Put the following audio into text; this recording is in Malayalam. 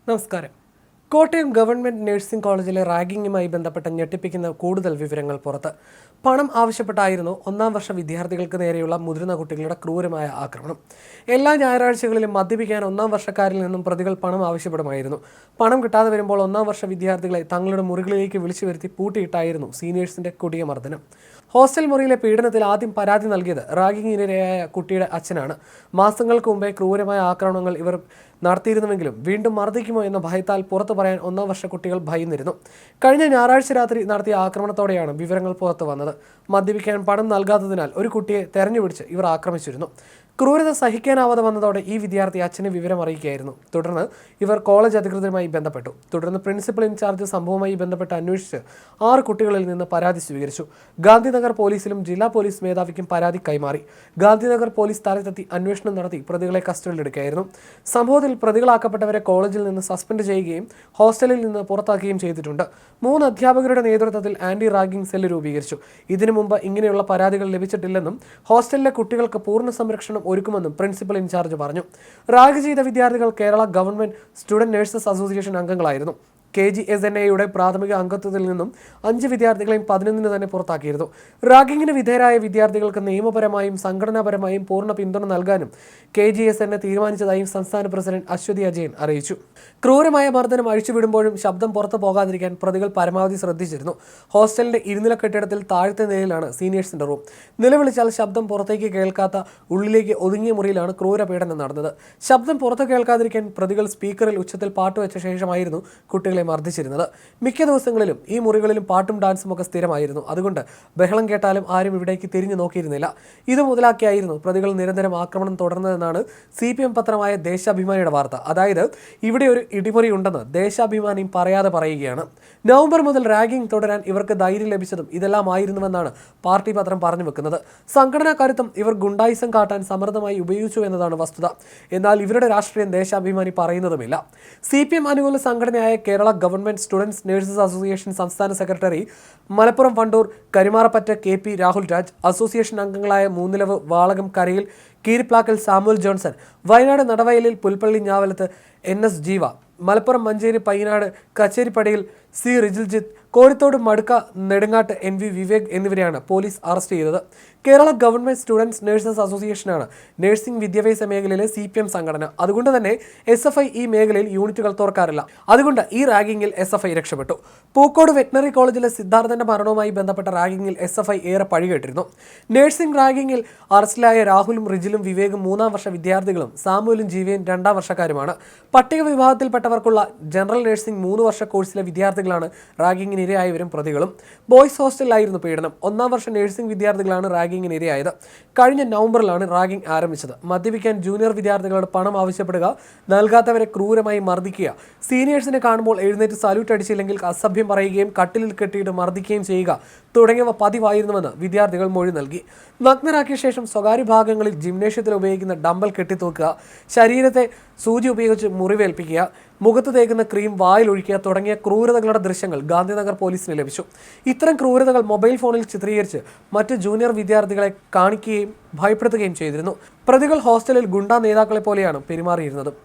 നമസ്കാരം. കോട്ടയം ഗവൺമെന്റ് നഴ്സിംഗ് കോളേജിലെ റാഗിങ്ങുമായി ബന്ധപ്പെട്ട ഞെട്ടിപ്പിക്കുന്ന കൂടുതൽ വിവരങ്ങൾ പുറത്ത്. പണം ആവശ്യപ്പെട്ടായിരുന്നു ഒന്നാം വർഷ വിദ്യാർത്ഥികൾക്ക് നേരെയുള്ള മുതിർന്ന കുട്ടികളുടെ ക്രൂരമായ ആക്രമണം. എല്ലാ ഞായറാഴ്ചകളിലും മദ്യപിക്കാൻ ഒന്നാം വർഷക്കാരിൽ നിന്നും പ്രതികൾ പണം ആവശ്യപ്പെടുമായിരുന്നു. പണം കിട്ടാതെ വരുമ്പോൾ ഒന്നാം വർഷ വിദ്യാർത്ഥികളെ തങ്ങളുടെ മുറികളിലേക്ക് വിളിച്ചു വരുത്തി പൂട്ടിയിട്ടായിരുന്നു സീനിയേഴ്സിന്റെ കൊടിയ മർദ്ദനം. ഹോസ്റ്റൽ മുറിയിലെ പീഡനത്തിൽ ആദ്യം പരാതി നൽകിയത് റാഗിങ്ങിനിരയായ കുട്ടിയുടെ അച്ഛനാണ്. മാസങ്ങൾക്ക് മുമ്പേ ക്രൂരമായ ആക്രമണങ്ങൾ ഇവർ നടത്തിയിരുന്നുവെങ്കിലും വീണ്ടും മർദ്ദിക്കുമോ എന്ന ഭയത്താൽ പുറത്തു പറയാൻ ഒന്നാം വർഷ കുട്ടികൾ ഭയന്നിരുന്നു. കഴിഞ്ഞ ഞായറാഴ്ച രാത്രി നടത്തിയ ആക്രമണത്തോടെയാണ് വിവരങ്ങൾ പുറത്തു വന്നത്. മദ്യപിക്കാൻ പണം നൽകാത്തതിനാൽ ഒരു കുട്ടിയെ തെരഞ്ഞുപിടിച്ച് ഇവർ ആക്രമിച്ചിരുന്നു. ക്രൂരത സഹിക്കാനാവാതെ വന്നതോടെ ഈ വിദ്യാർത്ഥി അച്ഛനെ വിവരം അറിയിക്കുകയായിരുന്നു. തുടർന്ന് ഇവർ കോളേജ് അധികൃതരുമായി ബന്ധപ്പെട്ടു. തുടർന്ന് പ്രിൻസിപ്പൽ ഇൻചാർജ് സംഭവവുമായി ബന്ധപ്പെട്ട് അന്വേഷിച്ച് 6 കുട്ടികളിൽ നിന്ന് പരാതി സ്വീകരിച്ചു. ഗാന്ധിനഗർ പോലീസിലും ജില്ലാ പോലീസ് മേധാവിക്കും പരാതി കൈമാറി. ഗാന്ധിനഗർ പോലീസ് സ്ഥലത്തെത്തി അന്വേഷണം നടത്തി പ്രതികളെ കസ്റ്റഡിയിലെടുക്കുകയായിരുന്നു. സംഭവത്തിൽ പ്രതികളാക്കപ്പെട്ടവരെ കോളേജിൽ നിന്ന് സസ്പെൻഡ് ചെയ്യുകയും ഹോസ്റ്റലിൽ നിന്ന് പുറത്താക്കുകയും ചെയ്തിട്ടുണ്ട്. 3 അധ്യാപകരുടെ നേതൃത്വത്തിൽ ആന്റി റാഗിംഗ് സെല്ല് രൂപീകരിച്ചു. ഇതിനു മുമ്പ് ഇങ്ങനെയുള്ള പരാതികൾ ലഭിച്ചിട്ടില്ലെന്നും ഹോസ്റ്റലിലെ കുട്ടികൾക്ക് പൂർണ്ണ സംരക്ഷണം ഒരുക്കുമെന്നും പ്രിൻസിപ്പൽ ഇൻചാർജ് പറഞ്ഞു. റാഗ് ചെയ്ത വിദ്യാർത്ഥികൾ Kerala government student nurses association അംഗങ്ങളായിരുന്നു. KGSNA-യുടെ പ്രാഥമിക അംഗത്വത്തിൽ നിന്നും 5 വിദ്യാർത്ഥികളെയും 11 തന്നെ പുറത്താക്കിയിരുന്നു. റാഗിങ്ങിന് വിധേയരായ വിദ്യാർത്ഥികൾക്ക് നിയമപരമായും സംഘടനാപരമായും പൂർണ്ണ പിന്തുണ നൽകാനും KGSNA തീരുമാനിച്ചതായും സംസ്ഥാന പ്രസിഡന്റ് അശ്വതി അജയൻ അറിയിച്ചു. ക്രൂരമായ മർദ്ദനം അഴിച്ചുവിടുമ്പോഴും ശബ്ദം പുറത്തു പോകാതിരിക്കാൻ പ്രതികൾ പരമാവധി ശ്രദ്ധിച്ചിരുന്നു. ഹോസ്റ്റലിന്റെ 2 നില കെട്ടിടത്തിൽ താഴത്തെ നിലയിലാണ് സീനിയേഴ്സിന്റെ റൂം. നിലവിളിച്ചാൽ ശബ്ദം പുറത്തേക്ക് കേൾക്കാത്ത ഉള്ളിലേക്ക് ഒതുങ്ങിയ മുറിയിലാണ് ക്രൂരപീഡനം നടന്നത്. ശബ്ദം പുറത്തു കേൾക്കാതിരിക്കാൻ പ്രതികൾ സ്പീക്കറിൽ ഉച്ചത്തിൽ പാട്ട് വെച്ച ശേഷമായിരുന്നു കുട്ടികളെ മർദ്ദിച്ചിരുന്നത്. മിക്ക ദിവസങ്ങളിലും ഈ മുറികളിലും പാട്ടും ഡാൻസും ഒക്കെ സ്ഥിരമായിരുന്നു. അതുകൊണ്ട് ബഹളം കേട്ടാലും ആരും ഇവിടേക്ക് തിരിഞ്ഞു നോക്കിയിരുന്നില്ല. ഇത് മുതലാക്കിയായിരുന്നു പ്രതികൾ നിരന്തരം ആക്രമണം തുടർന്നതെന്നാണ് CPM പത്രമായ ദേശാഭിമാനിയുടെ വാർത്ത. അതായത് ഇവിടെ ഒരു ഇടിമുറി ഉണ്ടെന്ന് ദേശാഭിമാനിയും പറയാതെ പറയുകയാണ്. നവംബർ മുതൽ റാഗിംഗ് തുടരാൻ ഇവർക്ക് ധൈര്യം ലഭിച്ചതും ഇതെല്ലാം ആയിരുന്നുവെന്നാണ് പാർട്ടി പത്രം പറഞ്ഞു വെക്കുന്നത്. സംഘടനാ കരുത്തും ഇവർ ഗുണ്ടായിസം കാട്ടാൻ സമർത്ഥമായി ഉപയോഗിച്ചു എന്നതാണ് വസ്തുത. എന്നാൽ ഇവരുടെ രാഷ്ട്രീയം ദേശാഭിമാനി പറയുന്നതുമില്ല. CPM അനുകൂല സംഘടനയായ Kerala government students nurses association സംസ്ഥാന secretary Malappuram Wandoor Karimarappatta KP Rahul Raj, association അംഗങ്ങളായ മൂന്നിലവ് വാളകം കരയിൽ കീരിപ്ലാക്കൽ സാമുവൽ ജോൺസൺ, വയനാട് നടവയലിൽ Pulpally Njavalath NS Jeeva, Malappuram Manjeri Payyanad കച്ചേരിപ്പടിയിൽ C Rijiljith, Kozhithodu Madukka Nedungatt NV Vivek എന്നിവരെയാണ് പോലീസ് അറസ്റ്റ് ചെയ്തത്. കേരള ഗവൺമെന്റ് സ്റ്റുഡൻസ് നഴ്സസ് അസോസിയേഷനാണ് നഴ്സിംഗ് വിദ്യാഭ്യാസ മേഖലയിലെ CPM സംഘടന. അതുകൊണ്ട് തന്നെ SFI ഈ മേഖലയിൽ യൂണിറ്റുകൾ തുറക്കാറില്ല. അതുകൊണ്ട് ഈ റാഗിങ്ങിൽ SFI രക്ഷപ്പെട്ടു. പൂക്കോട് വെറ്റിനറി കോളേജിലെ സിദ്ധാർത്ഥന്റെ മരണവുമായി ബന്ധപ്പെട്ട റാഗിങ്ങിൽ SFI ഏറെ പഴികേട്ടിരുന്നു. നഴ്സിംഗ് റാഗിങ്ങിൽ അറസ്റ്റിലായ രാഹുലും റിജിലും വിവേകും 3ാം വർഷ വിദ്യാർത്ഥികളും സാമുവലും ജീവയും 2ാം വർഷക്കാരുമാണ്. പട്ടിക വിഭാഗത്തിൽപ്പെട്ടവർക്കുള്ള ജനറൽ നഴ്സിംഗ് 3 വർഷ കോഴ്സിലെ വിദ്യാർത്ഥികളാണ് റാഗിങ്ങിന് ഇരയായവരും പ്രതികളും. ബോയ്സ് ഹോസ്റ്റലിലായിരുന്നു പീഡനം. 1ാം വർഷ നഴ്സിംഗ് വിദ്യാർത്ഥികളാണ് റാഗിങ്ങിന് ഇരയായത്. കഴിഞ്ഞ നവംബറിലാണ് റാഗിംഗ് ആരംഭിച്ചത്. മദ്യപിക്കാൻ ജൂനിയർ വിദ്യാർത്ഥികളോട് പണം ആവശ്യപ്പെടുക, നൽകാത്തവരെ ക്രൂരമായി മർദ്ദിക്കുക, സീനിയേഴ്സിനെ കാണുമ്പോൾ എഴുന്നേറ്റ് സല്യൂട്ട് അടിച്ചില്ലെങ്കിൽ അസഭ്യം പറയുകയും കട്ടിലിൽ കെട്ടിയിട്ട് മർദ്ദിക്കുകയും ചെയ്യുക തുടങ്ങിയവ പതിവായിരുന്നുവെന്ന് വിദ്യാർത്ഥികൾ മൊഴി നൽകി. നഗ്നരാക്കിയ ശേഷം സ്വകാര്യ ഭാഗങ്ങളിൽ ജിംനേഷ്യത്തിൽ ഉപയോഗിക്കുന്ന ഡമ്പൽ കെട്ടിത്തൂക്കുക, ശരീരത്തെ സൂചി ഉപയോഗിച്ച് മുറിവേൽപ്പിക്കുക, മുഖത്ത് തേക്കുന്ന ക്രീം വായിലൊഴിക്കുക തുടങ്ങിയ ക്രൂരതകളുടെ ദൃശ്യങ്ങൾ ഗാന്ധിനഗർ പോലീസിന് ലഭിച്ചു. ഇത്തരം ക്രൂരതകൾ മൊബൈൽ ഫോണിൽ ചിത്രീകരിച്ച് മറ്റ് ജൂനിയർ വിദ്യാർത്ഥികളെ കാണിക്കുകയും ഭയപ്പെടുത്തുകയും ചെയ്തിരുന്നു. പ്രതികൾ ഹോസ്റ്റലിൽ ഗുണ്ടാ നേതാക്കളെ പോലെയാണ് പെരുമാറിയിരുന്നത്.